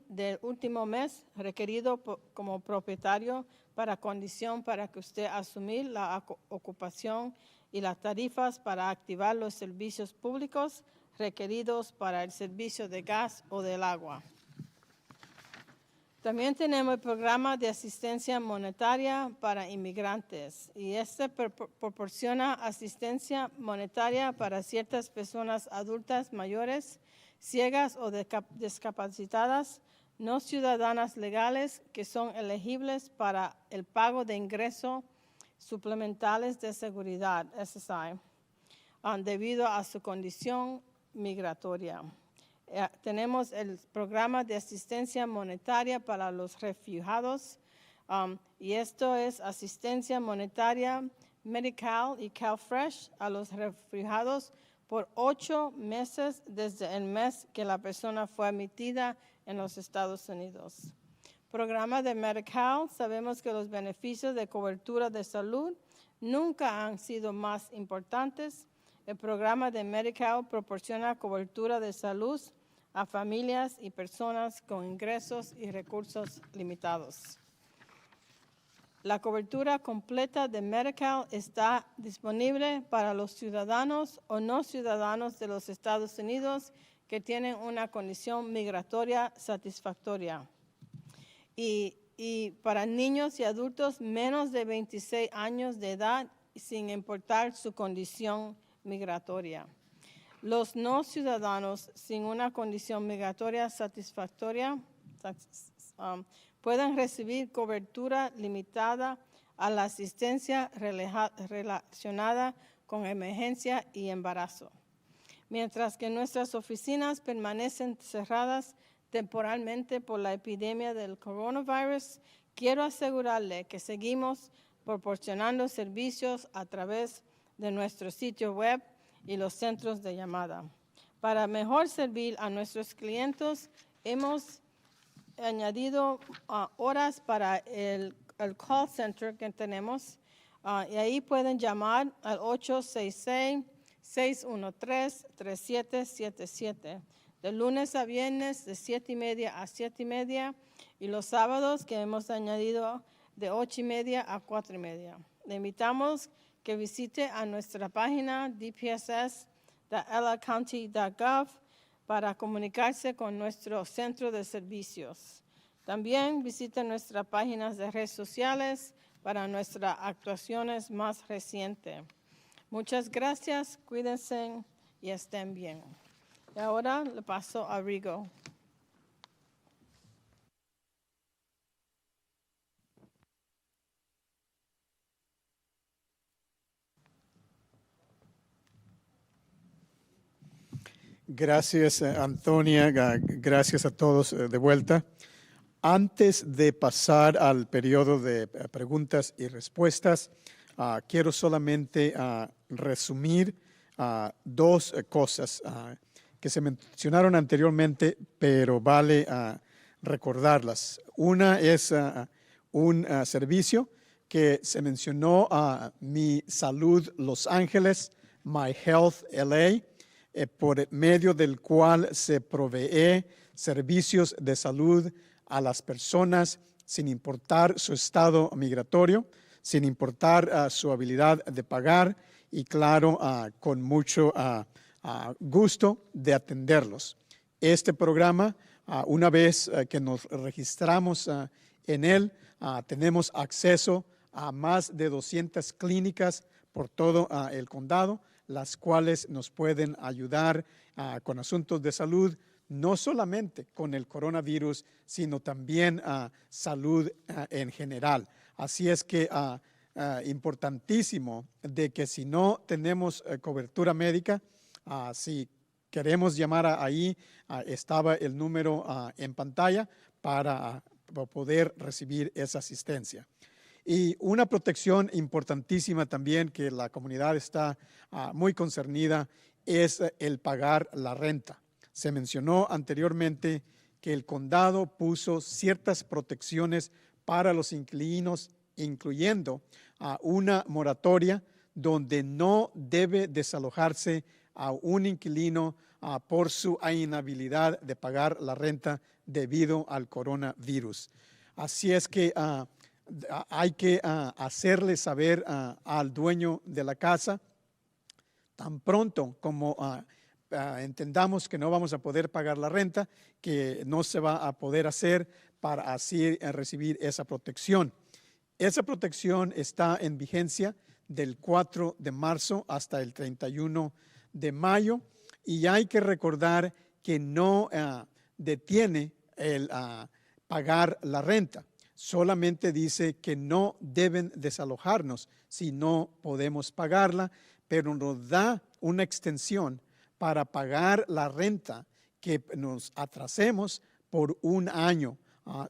del último mes requerido como propietario para condición para que usted asumir la ocupación y las tarifas para activar los servicios públicos requeridos para el servicio de gas o del agua. También tenemos el programa de asistencia monetaria para inmigrantes y este proporciona asistencia monetaria para ciertas personas adultas mayores, ciegas o discapacitadas, no ciudadanas legales que son elegibles para el pago de ingresos suplementales de seguridad, SSI, debido a su condición migratoria. Tenemos el programa de asistencia monetaria para los refugiados y esto es asistencia monetaria Medi-Cal y CalFresh a los refugiados por 8 meses desde el mes que la persona fue admitida en los Estados Unidos. Programa de Medi-Cal, sabemos que los beneficios de cobertura de salud nunca han sido más importantes. El programa de Medi-Cal proporciona cobertura de salud a familias y personas con ingresos y recursos limitados. La cobertura completa de Medi-Cal está disponible para los ciudadanos o no ciudadanos de los Estados Unidos que tienen una condición migratoria satisfactoria. Y para niños y adultos menos de 26 años de edad, sin importar su condición migratoria. Los no ciudadanos sin una condición migratoria satisfactoria pueden recibir cobertura limitada a la asistencia relacionada con emergencia y embarazo. Mientras que nuestras oficinas permanecen cerradas temporalmente por la epidemia del coronavirus, quiero asegurarle que seguimos proporcionando servicios a través de nuestro sitio web y los centros de llamada. Para mejor servir a nuestros clientes, hemos añadido horas para el call center que tenemos y ahí pueden llamar al 866-613-3777, de lunes a viernes de 7:30 a 7:30 y los sábados que hemos añadido de 8:30 a 4:30. Le invitamos que visite a nuestra página dpss.lacounty.gov para comunicarse con nuestro centro de servicios. También visite nuestras páginas de redes sociales para nuestras actuaciones más recientes. Muchas gracias, cuídense y estén bien. Y ahora le paso a Rigo. Gracias, Antonia. Gracias a todos de vuelta. Antes de pasar al periodo de preguntas y respuestas, quiero solamente resumir dos cosas que se mencionaron anteriormente, pero vale recordarlas. Una es un servicio que se mencionó, Mi Salud Los Ángeles, My Health LA, por medio del cual se provee servicios de salud a las personas sin importar su estado migratorio, sin importar su habilidad de pagar y claro, con mucho gusto de atenderlos. Este programa, una vez que nos registramos en él, tenemos acceso a más de 200 clínicas por todo el condado, las cuales nos pueden ayudar con asuntos de salud, no solamente con el coronavirus, sino también salud en general. Así es que importantísimo de que si no tenemos cobertura médica, si queremos llamar ahí, estaba el número en pantalla para poder recibir esa asistencia. Y una protección importantísima también que la comunidad está muy concernida es el pagar la renta. Se mencionó anteriormente que el condado puso ciertas protecciones para los inquilinos, incluyendo una moratoria donde no debe desalojarse a un inquilino por su inhabilidad de pagar la renta debido al coronavirus. Así es que hay que hacerle saber al dueño de la casa tan pronto como entendamos que no vamos a poder pagar la renta, que no se va a poder hacer para así recibir esa protección. Esa protección está en vigencia del 4 de marzo hasta el 31 de mayo y hay que recordar que no detiene el pagar la renta. Solamente dice que no deben desalojarnos si no podemos pagarla, pero nos da una extensión para pagar la renta que nos atrasemos por un año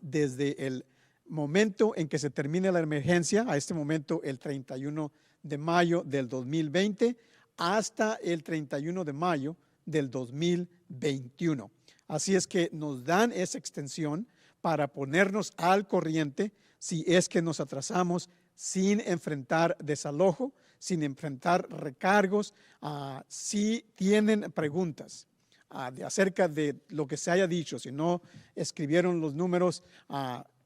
desde el momento en que se termine la emergencia, a este momento el 31 de mayo del 2020, hasta el 31 de mayo del 2021. Así es que nos dan esa extensión para ponernos al corriente si es que nos atrasamos sin enfrentar desalojo, sin enfrentar recargos. Si tienen preguntas acerca de lo que se haya dicho, si no escribieron los números,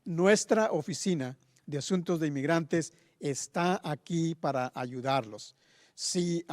nuestra oficina de asuntos de inmigrantes está aquí para ayudarlos. Si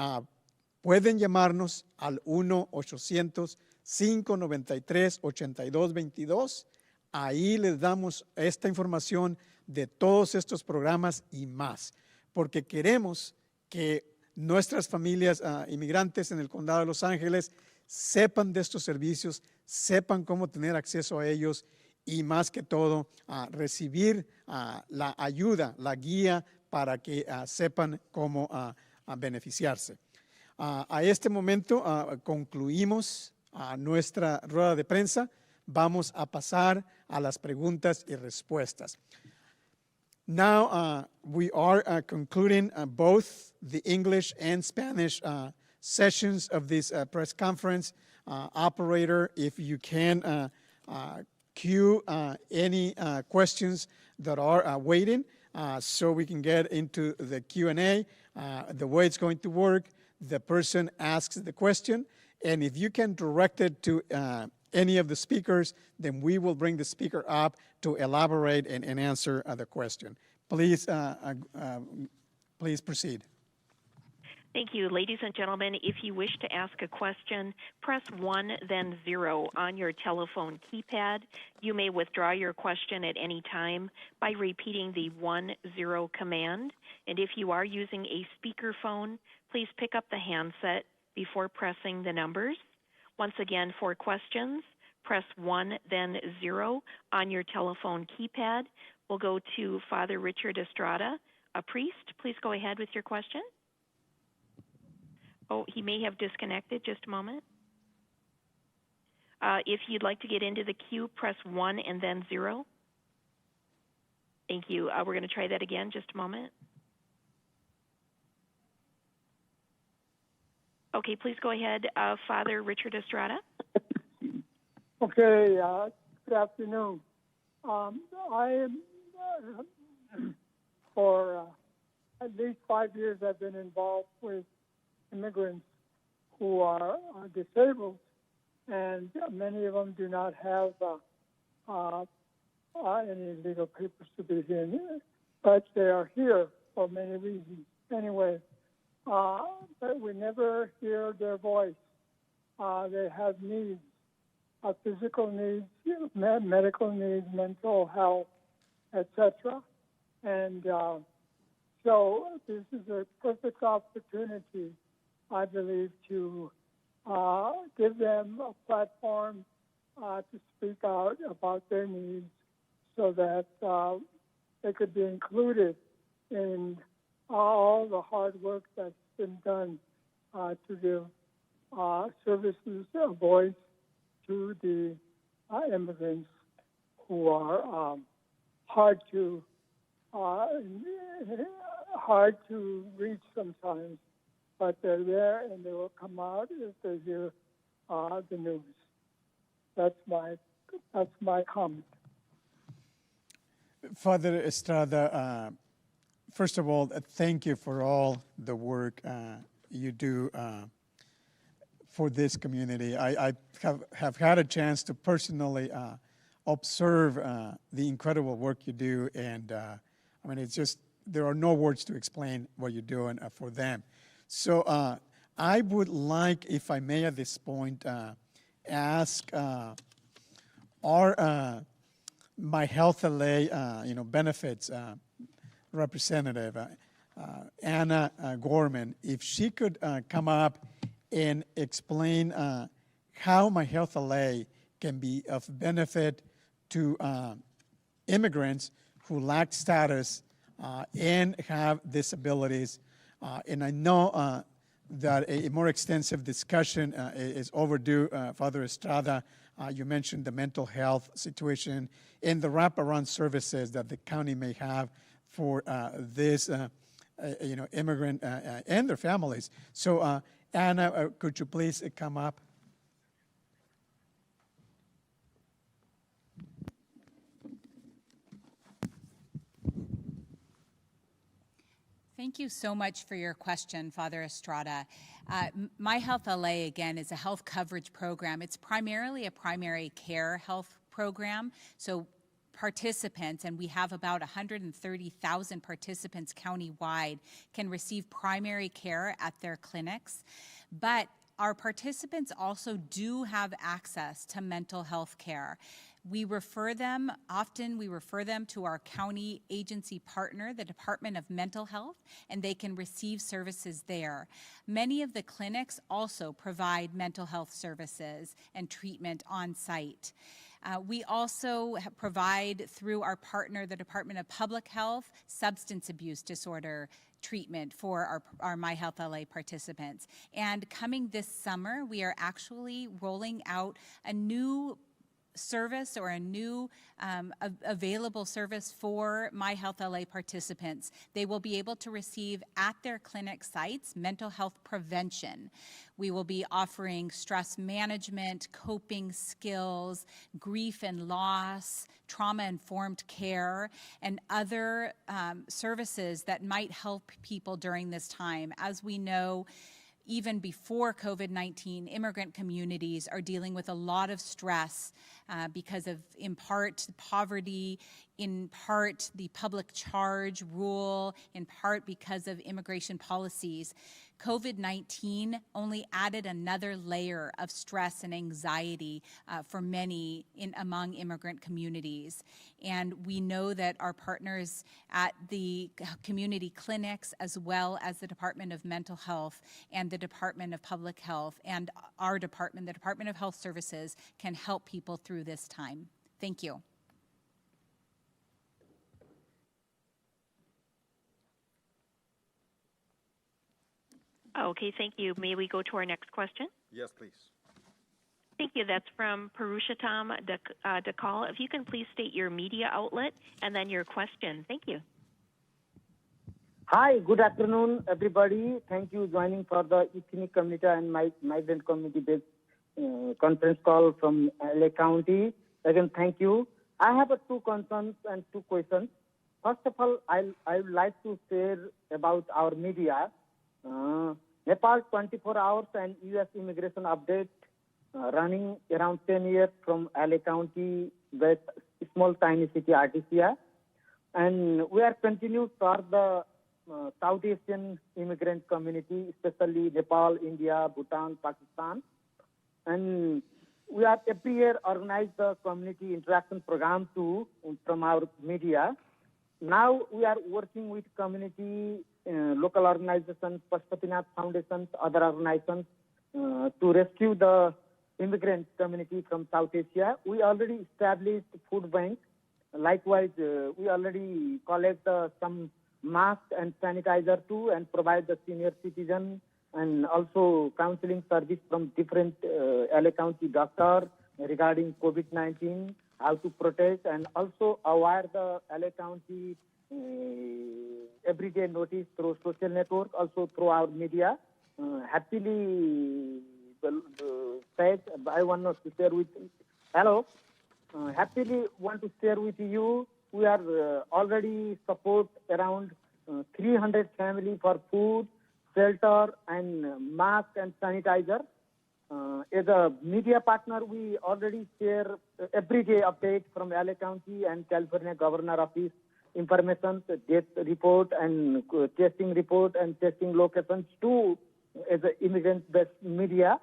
pueden llamarnos al 1-800-593-8222, ahí les damos esta información de todos estos programas y más, porque queremos que nuestras familias inmigrantes en el condado de Los Ángeles sepan de estos servicios, sepan cómo tener acceso a ellos y más que todo recibir la ayuda, la guía para que sepan cómo beneficiarse. A este momento concluimos nuestra rueda de prensa. Vamos a pasar a las preguntas y respuestas. Now we are concluding both the English and Spanish sessions of this press conference. Operator, if you can queue any questions that are waiting so we can get into the Q&A. The way it's going to work, the person asks the question, and if you can direct it to any of the speakers, then we will bring the speaker up to elaborate and answer the question. Please, please proceed. Thank you. Ladies and gentlemen, if you wish to ask a question, press 1, then 0 on your telephone keypad. You may withdraw your question at any time by repeating the 1-0 command. And if you are using a speakerphone, please pick up the handset before pressing the numbers. Once again, for questions, press 1, then 0 on your telephone keypad. We'll go to Father Richard Estrada, a priest. Please go ahead with your question. Oh, he may have disconnected. Just a moment. If you'd like to get into the queue, press 1 and then 0. Thank you. We're going to try that again. Just a moment. Okay, please go ahead, Father Richard Estrada. Okay, good afternoon. I am, for at least 5 years, I've been involved with immigrants who are disabled, and many of them do not have any legal papers to be here, but they are here for many reasons. Anyway, but we never hear their voice. They have needs, physical needs, medical needs, mental health, etc. And so this is a perfect opportunity, I believe, to give them a platform to speak out about their needs so that they could be included in all the hard work that's been done to give services, a voice to the immigrants who are hard to reach sometimes, but they're there and they will come out if they hear the news. That's my comment. Father Estrada, first of all, thank you for all the work you do for this community. I have had a chance to personally observe the incredible work you do, and I mean, it's just, there are no words to explain what you're doing for them. So I would like, if I may at this point, ask our My Health LA, benefits representative, Anna Gorman, if she could come up and explain how My Health LA can be of benefit to immigrants who lack status and have disabilities. And I know that a more extensive discussion is overdue. Father Estrada, you mentioned the mental health situation and the wraparound services that the county may have for this, immigrant and their families. So, Anna, could you please come up? Thank you so much for your question, Father Estrada. My Health LA, again, is a health coverage program. It's primarily a primary care health program. So participants, and we have about 130,000 participants countywide, can receive primary care at their clinics. But our participants also do have access to mental health care. We refer them to our county agency partner, the Department of Mental Health, and they can receive services there. Many of the clinics also provide mental health services and treatment on site. We also provide, through our partner, the Department of Public Health, substance abuse disorder treatment for our My Health LA participants. And coming this summer, we are actually rolling out a new service or a new available service for My Health LA participants. They will be able to receive at their clinic sites mental health prevention. We will be offering stress management, coping skills, grief and loss, trauma-informed care, and other services that might help people during this time. As we know, even before COVID-19, immigrant communities are dealing with a lot of stress because of, in part, poverty, in part, the public charge rule, in part because of immigration policies. COVID-19 only added another layer of stress and anxiety for many among immigrant communities. And we know that our partners at the community clinics, as well as the Department of Mental Health and the Department of Public Health and our department, the Department of Health Services, can help people through this time. Thank you. Okay, thank you. May we go to our next question? Yes, please. Thank you. That's from Purushottam Dakal. If you can please state your media outlet and then your question. Thank you. Hi, good afternoon, everybody. Thank you joining for the ethnic community and migrant community-based conference call from LA County. Again, thank you. I have two concerns and two questions. First of all, I would like to share about our media. Nepal 24 hours and U.S. immigration update running around 10 years from LA County with small tiny city Artesia. And we are continued for the South Asian immigrant community, especially Nepal, India, Bhutan, Pakistan. And we are every year organize the community interaction program too from our media. Now we are working with community, local organizations, Pashupatinath Foundations, other organizations to rescue the immigrant community from South Asia. We already established food bank. Likewise, we already collect some mask and sanitizer too and provide the senior citizen and also counseling service from different LA County doctor regarding COVID-19, how to protect, and also aware the LA County everyday notice through social network, also through our media. Happily said, I want to share with you. Hello. Happily want to share with you, we are already support around 300 family for food, shelter, and mask and sanitizer. As a media partner, we already share everyday updates from LA County and California Governor Office information, death report and testing report and testing locations too as an immigrant-based media.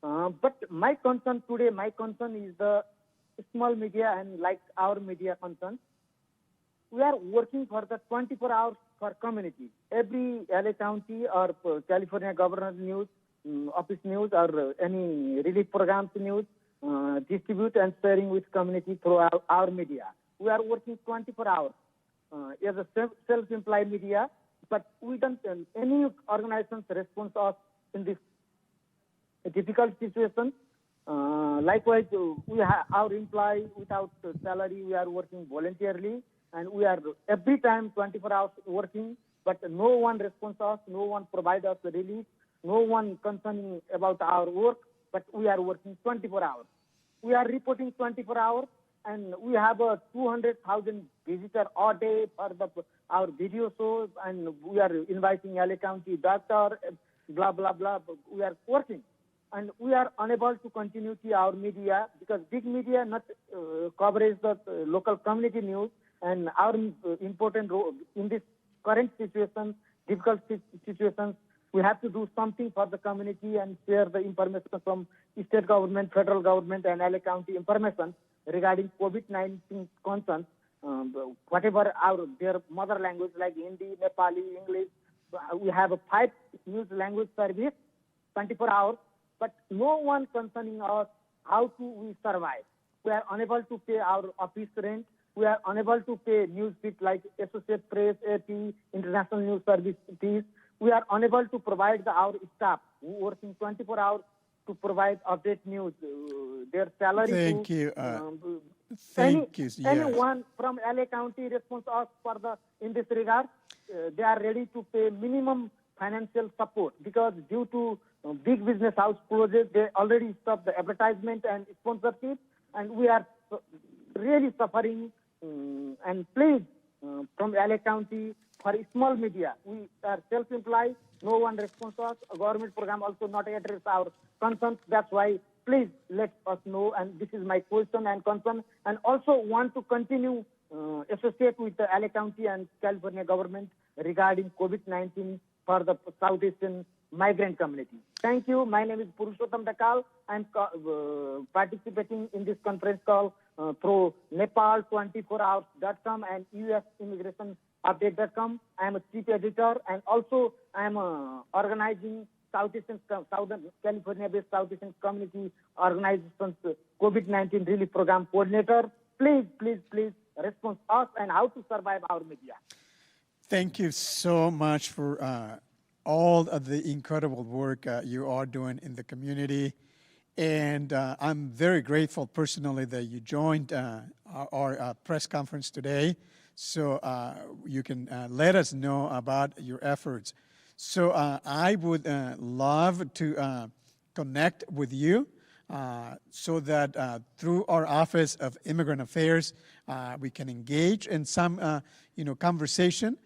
But my concern today, is the small media and like our media concern. We are working for the 24 hours for community. Every LA County or California Governor News, Office News or any relief programs news, distribute and sharing with community through our media. We are working 24 hours as a self-employed media, but we don't, any organizations respond to us in this difficult situation. Likewise, we have our employee without salary, we are working voluntarily, and we are every time 24 hours working, but no one responds to us, no one provides us relief, no one concerning about our work, but we are working 24 hours. We are reporting 24 hours, and we have 200,000 visitors a day for our video shows, and we are inviting LA County doctor, blah, blah, blah. We are working. And we are unable to continue to our media because big media not covers the local community news, and our important role in this current situation, difficult situations, we have to do something for the community and share the information from state government, federal government, and LA County information regarding COVID-19 concerns, whatever their mother language like Hindi, Nepali, English. We have a 5 news language service, 24 hours, but no one concerning us how to we survive. We are unable to pay our office rent. We are unable to pay news feed like Associated Press, AP, International News Service fees. We are unable to provide our staff who working 24 hours to provide update news. Their salary. Thank you. Thank you. Yes. Anyone from LA County responds us for in this regard, they are ready to pay minimum financial support because due to big business house closures, they already stopped the advertisement and sponsorship, and we are really suffering. And please, from LA County, for small media, we are self-employed. No one responds to us. A government program also not address our concerns. That's why please let us know. And this is my question and concern. And also want to continue associate with the LA County and California government regarding COVID-19 for the South Asian migrant community. Thank you. My name is Purushottam Dakal. I'm participating in this conference call through Nepal24hours.com and USImmigrationUpdate.com. I am a chief editor, and also I am organizing Southern California-based South Asian community organizations COVID-19 relief program coordinator. Please, please, please respond to us and how to survive our media. Thank you so much for all of the incredible work you are doing in the community. And I'm very grateful personally that you joined our press conference today, so you can let us know about your efforts. So I would love to connect with you so that through our Office of Immigrant Affairs, we can engage in some conversation,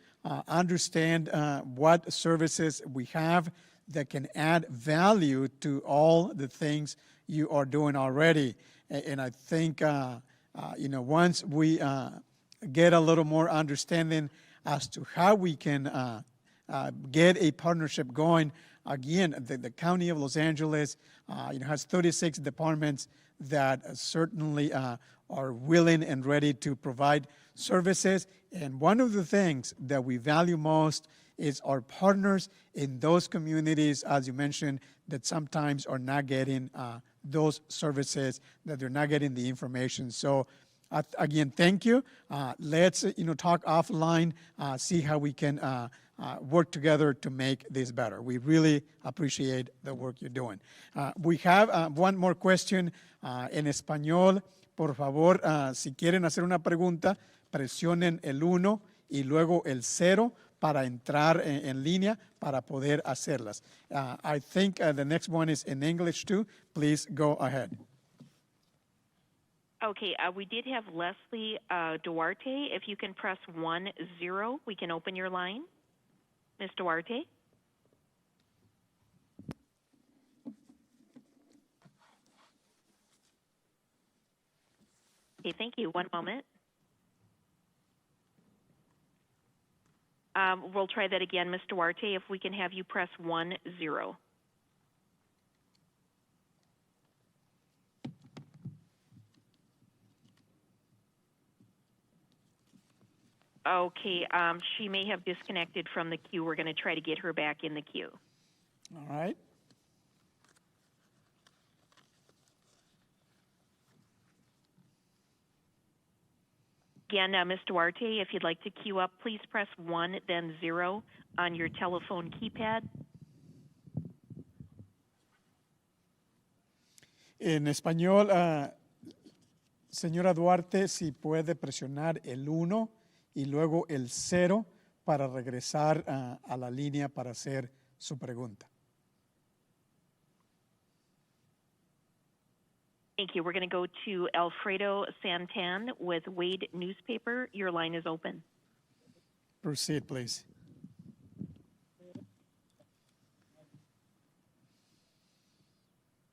understand what services we have that can add value to all the things you are doing already. And I think, once we get a little more understanding as to how we can get a partnership going, again, the County of Los Angeles has 36 departments that certainly are willing and ready to provide services. And one of the things that we value most is our partners in those communities, as you mentioned, that sometimes are not getting those services, that they're not getting the information. So again, thank you. Let's talk offline, see how we can work together to make this better. We really appreciate the work you're doing. We have one more question en español. Por favor, si quieren hacer una pregunta, presionen el 1 y luego el 0 para entrar en línea para poder hacerlas. I think the next one is in English too. Please go ahead. Okay, we did have Leslie Duarte. If you can press 10, we can open your line. Ms. Duarte? Okay, thank you. One moment. We'll try that again, Ms. Duarte. If we can have you press 10. Okay, she may have disconnected from the queue. We're going to try to get her back in the queue. All right. Again, Ms. Duarte, if you'd like to queue up, please press 1, then 0 on your telephone keypad. En español, señora Duarte, si puede presionar el 1 y luego el 0 para regresar a la línea para hacer su pregunta. Thank you. We're going to go to Alfredo Santan with Wade Newspaper. Your line is open. Proceed, please.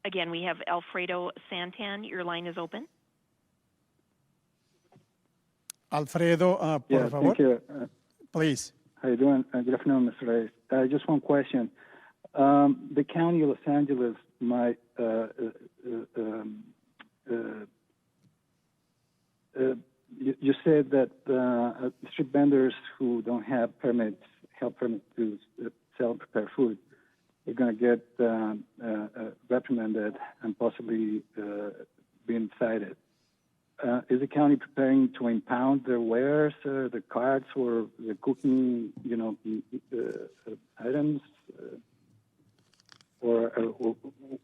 Again, we have Alfredo Santan. Your line is open. Alfredo, por favor. Thank you. Please. How you doing? Good afternoon, Mr. Reyes. Just one question. The County of Los Angeles might you said that street vendors who don't have health permits to sell and prepare food, are going to get reprimanded and possibly being cited. Is the county preparing to impound their wares, the carts, or the cooking, items, or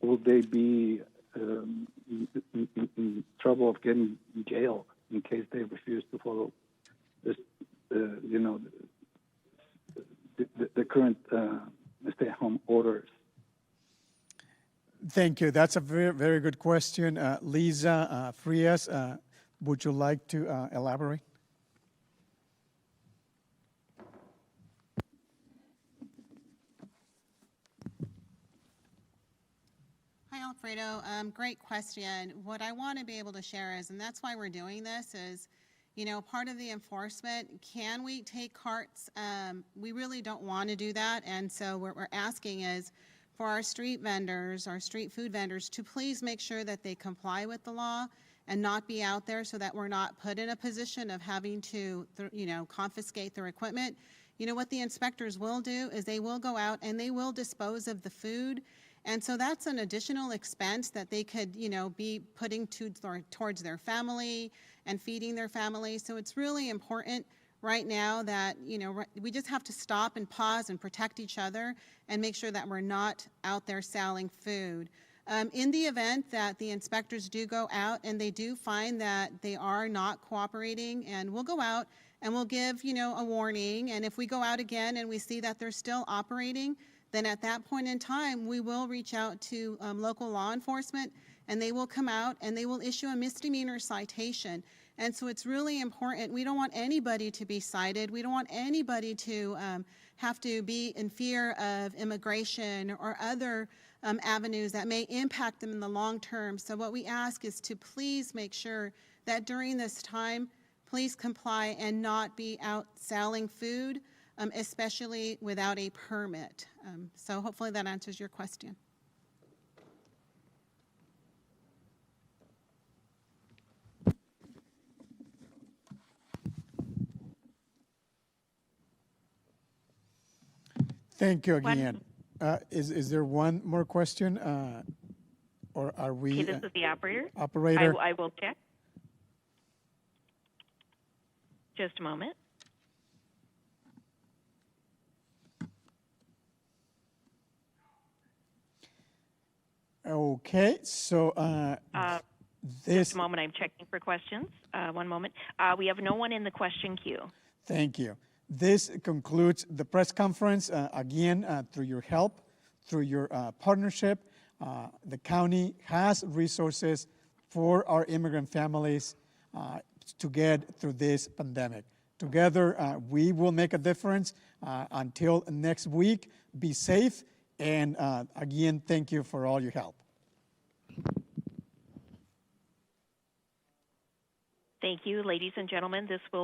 will they be in trouble of getting jailed in case they refuse to follow this, the current stay-at-home orders? Thank you. That's a very, very good question. Lisa Frias, would you like to elaborate? Hi, Alfredo. Great question. What I want to be able to share is, and that's why we're doing this, is, part of the enforcement, can we take carts? We really don't want to do that, and so what we're asking is for our street vendors, our street food vendors, to please make sure that they comply with the law and not be out there so that we're not put in a position of having to, confiscate their equipment. What the inspectors will do is they will go out and they will dispose of the food. And so that's an additional expense that they could, be putting towards their family and feeding their family. So it's really important right now that, we just have to stop and pause and protect each other and make sure that we're not out there selling food. In the event that the inspectors do go out and they do find that they are not cooperating, and we'll go out and we'll give, a warning. And if we go out again and we see that they're still operating, then at that point in time, we will reach out to local law enforcement, and they will come out and they will issue a misdemeanor citation. And so it's really important. We don't want anybody to be cited. We don't want anybody to have to be in fear of immigration or other avenues that may impact them in the long term. So what we ask is to please make sure that during this time, please comply and not be out selling food, especially without a permit. So hopefully that answers your question. Thank you again. Is there one more question, or are we? Okay, this is the operator. Operator. I will check. Just a moment. Okay, so Just this. a moment. I'm checking for questions. One moment. We have no one in the question queue. Thank you. This concludes the press conference. Again, through your help, through your partnership, the county has resources for our immigrant families to get through this pandemic. Together, we will make a difference. Until next week, be safe. And again, thank you for all your help. Thank you, ladies and gentlemen. This will